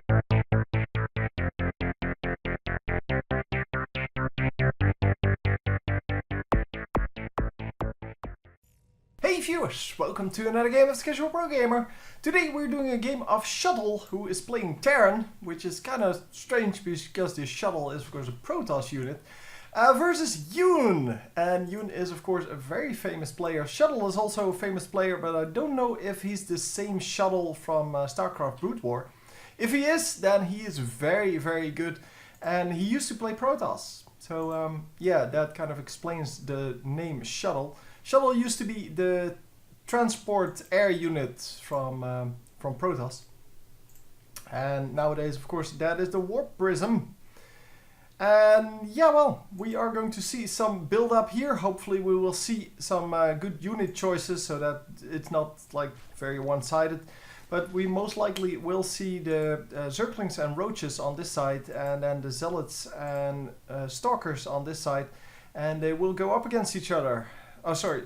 Hey viewers, welcome to another game of Casual Pro Gamer. Today we're doing a game of cShuttle, who is playing Terran, which is kind of strange because this shuttle is of course a Protoss unit, versus Hyun. And Hyun is of course a very famous player. cShuttle is also a famous player, but I don't know if he's the same shuttle from StarCraft Brood War. If he is, then he is very, very good, and he used to play Protoss. So yeah, that kind of explains the name cShuttle. cShuttle used to be the transport air unit from Protoss. And nowadays, of course, that is the Warp Prism. And yeah, well, we are going to see some build up here. Hopefully we will see some good unit choices so that it's not like very one-sided. But we most likely will see the Zerglings and Roaches on this side, and then the Zealots and Stalkers on this side. And they will go up against each other. Oh, sorry.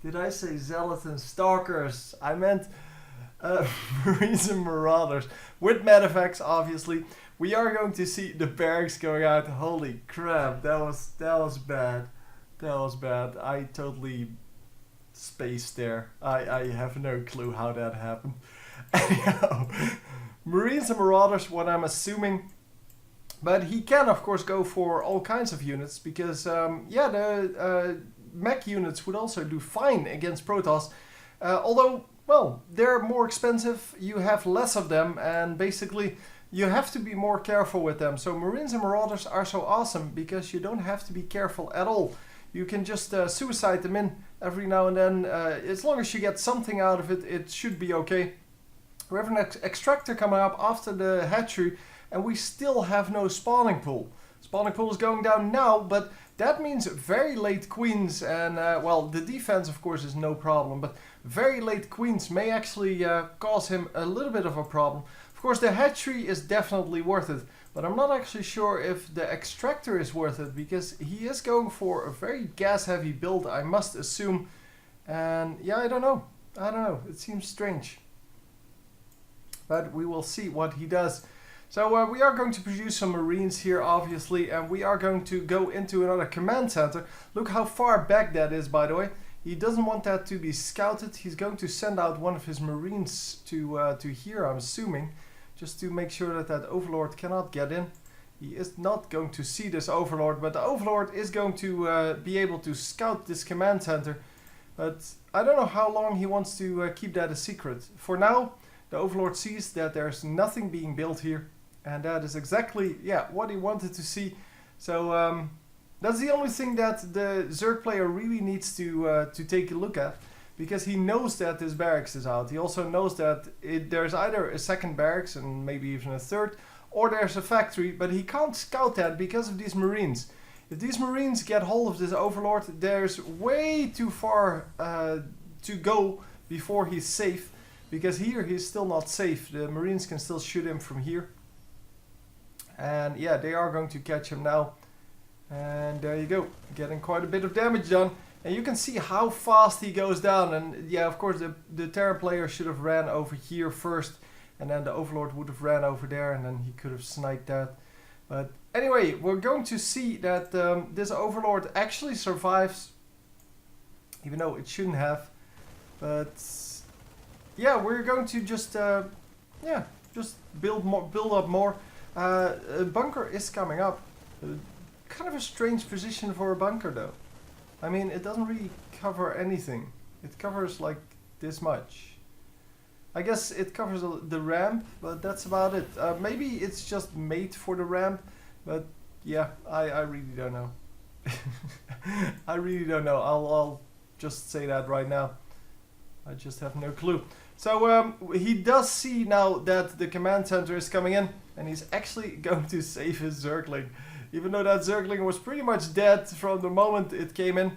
Did I say Zealots and Stalkers? I meant Marines and Marauders. With medevacts, obviously. We are going to see the barracks going out. Holy crap, that was bad. That was bad. I totally spaced there. I have no clue how that happened. Anyhow, Marines and Marauders, what I'm assuming. But he can, of course, go for all kinds of units because, yeah, the mech units would also do fine against Protoss. Although, well, they're more expensive, you have less of them, and basically you have to be more careful with them. So Marines and Marauders are so awesome because you don't have to be careful at all. You can just suicide them in every now and then. As long as you get something out of it, it should be okay. We have an extractor coming up after the hatchery, and we still have no spawning pool. Spawning pool is going down now, but that means very late queens, and well, the defense of course is no problem, but very late queens may actually cause him a little bit of a problem. Of course, the hatchery is definitely worth it, but I'm not actually sure if the extractor is worth it, because he is going for a very gas heavy build, I must assume. And yeah, I don't know, it seems strange. But we will see what he does. So we are going to produce some Marines here, obviously, and we are going to go into another command center. Look how far back that is, by the way. He doesn't want that to be scouted. He's going to send out one of his Marines to here, I'm assuming, just to make sure that that Overlord cannot get in. He is not going to see this Overlord, but the Overlord is going to be able to scout this command center. But I don't know how long he wants to keep that a secret. For now, the Overlord sees that there's nothing being built here. And that is exactly, yeah, what he wanted to see. So that's the only thing that the Zerg player really needs to take a look at, because he knows that this barracks is out. He also knows that there's either a second barracks and maybe even a third, or there's a factory, but he can't scout that because of these Marines. If these Marines get hold of this Overlord, there's way too far to go before he's safe, because here he's still not safe. The Marines can still shoot him from here. And yeah, they are going to catch him now. And there you go, getting quite a bit of damage done. And you can see how fast he goes down. And yeah, of course, the Terran player should have ran over here first. And then the Overlord would have ran over there, and then he could have sniped that. But anyway, we're going to see that this Overlord actually survives. Even though it shouldn't have. But yeah, we're going to just, yeah, just build up more. A bunker is coming up. Kind of a strange position for a bunker though. I mean, it doesn't really cover anything. It covers like this much. I guess it covers the ramp, but that's about it. Maybe it's just made for the ramp, but yeah, I really don't know. I really don't know. I'll just say that right now. I just have no clue. So he does see now that the command center is coming in, and he's actually going to save his Zergling. Even though that Zergling was pretty much dead from the moment it came in,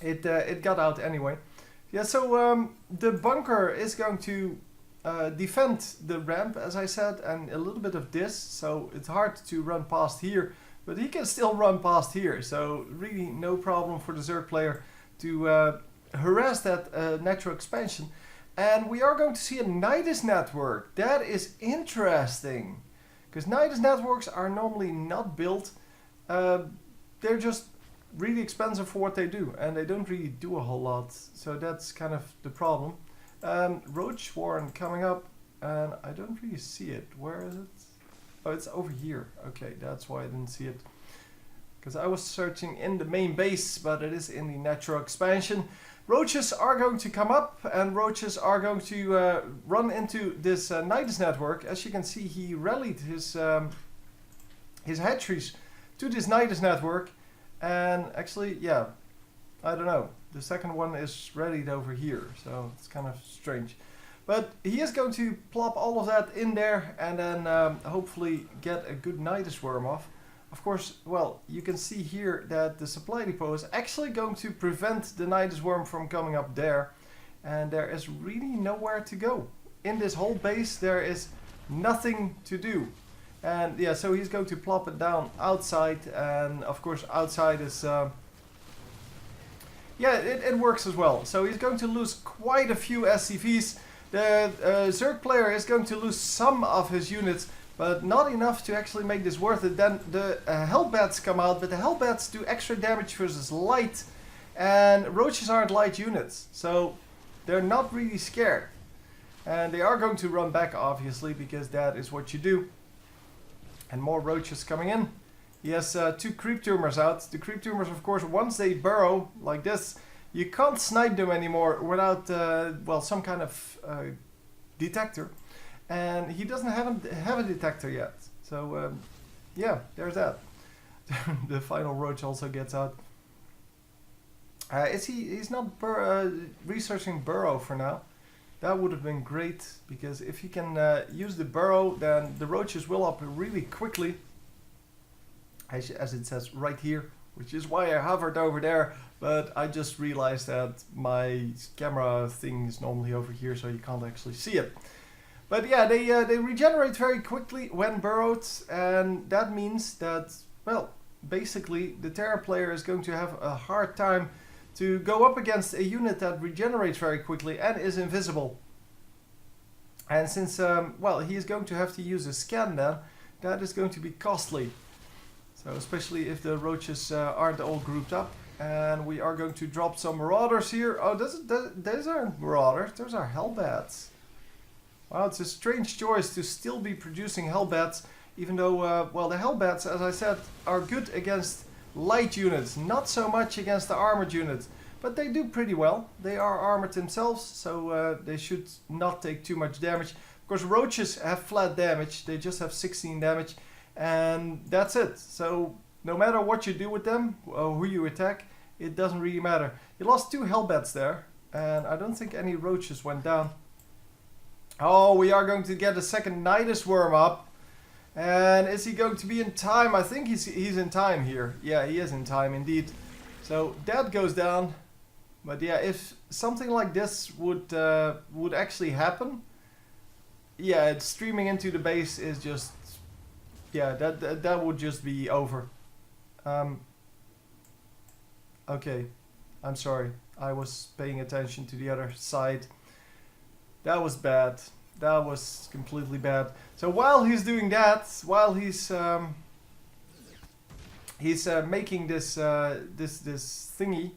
it got out anyway. Yeah, so the bunker is going to defend the ramp, as I said, and a little bit of this, so it's hard to run past here, but he can still run past here, so really no problem for the Zerg player to harass that natural expansion. And we are going to see a Nidus network. That is interesting. Because Nidus networks are normally not built. They're just really expensive for what they do. And they don't really do a whole lot. So that's kind of the problem. Roach Warren coming up. And I don't really see it. Where is it? Oh, it's over here. Okay, that's why I didn't see it. Because I was searching in the main base, but it is in the natural expansion. Roaches are going to come up, and roaches are going to run into this Nidus network. As you can see, he rallied his hatcheries to this Nidus network. And actually, yeah, I don't know. The second one is rallied over here, so it's kind of strange. But he is going to plop all of that in there, and then hopefully get a good Nidus worm off. Of course, well, you can see here that the supply depot is actually going to prevent the Nidus worm from coming up there. And there is really nowhere to go. In this whole base, there is nothing to do. And yeah, so he's going to plop it down outside. And of course, outside is... yeah, it works as well. So he's going to lose quite a few SCVs. The Zerg player is going to lose some of his units, but not enough to actually make this worth it. Then the Hellbats come out, but the Hellbats do extra damage versus light, and roaches aren't light units, so they're not really scared. And they are going to run back, obviously, because that is what you do. And more roaches coming in. He has 2 creep tumors out. The creep tumors, of course, once they burrow like this, you can't snipe them anymore without, well, some kind of detector. And he doesn't have a detector yet. So, yeah, there's that. The final roach also gets out. He's not researching burrow for now. That would have been great, because if you can use the burrow, then the roaches will up really quickly. As it says right here, which is why I hovered over there. But I just realized that my camera thing is normally over here, so you can't actually see it. But yeah, they regenerate very quickly when burrowed, and that means that, well, basically the Terran player is going to have a hard time to go up against a unit that regenerates very quickly and is invisible. And since, well, he is going to have to use a scan then, that is going to be costly. So especially if the roaches aren't all grouped up. And we are going to drop some marauders here. Oh, those aren't marauders, those are hellbats. Wow, it's a strange choice to still be producing hellbats, even though, well, the hellbats, as I said, are good against light units, not so much against the armored units. But they do pretty well. They are armored themselves, so they should not take too much damage. Of course, roaches have flat damage, they just have 16 damage, and that's it. So no matter what you do with them, or who you attack, it doesn't really matter. You lost 2 hellbats there, and I don't think any roaches went down. Oh, we are going to get a second Nidus worm up. And is he going to be in time? I think he's in time here. Yeah, he is in time indeed. So that goes down. But yeah, if something like this would actually happen, yeah, it's streaming into the base is just, yeah, that would just be over. Okay, I'm sorry. I was paying attention to the other side. That was bad. That was completely bad. So while he's doing that, while he's making this this thingy,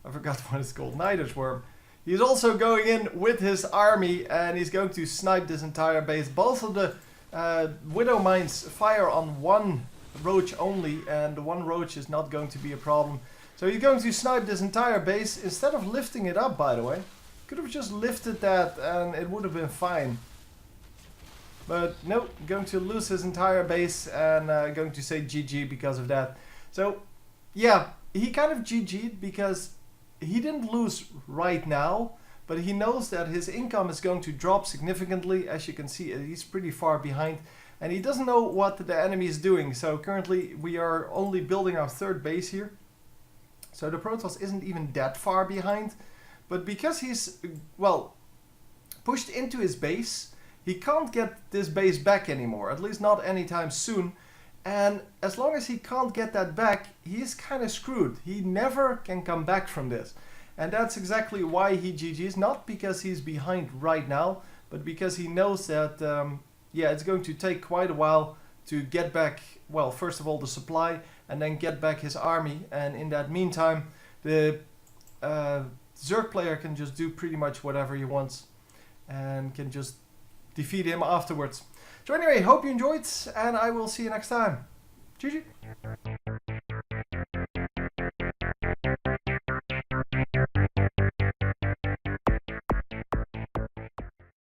I forgot what it's called, Nidus worm. He's also going in with his army, and he's going to snipe this entire base. Both of the Widow Mines fire on one roach only, and the one roach is not going to be a problem. So he's going to snipe this entire base instead of lifting it up, by the way. Could have just lifted that and it would have been fine. But no, going to lose his entire base and going to say GG because of that. So yeah, he kind of GG'd because he didn't lose right now, but he knows that his income is going to drop significantly. As you can see, he's pretty far behind and he doesn't know what the enemy is doing. So currently we are only building our 3rd base here. So the Protoss isn't even that far behind. But because he's, well, pushed into his base, he can't get this base back anymore, at least not anytime soon. And as long as he can't get that back, he's kind of screwed. He never can come back from this. And that's exactly why he GG's, not because he's behind right now, but because he knows that, yeah, it's going to take quite a while to get back, well, first of all, the supply, and then get back his army. And in that meantime, the Zerg player can just do pretty much whatever he wants and can just defeat him afterwards. So anyway, hope you enjoyed, and I will see you next time. GG!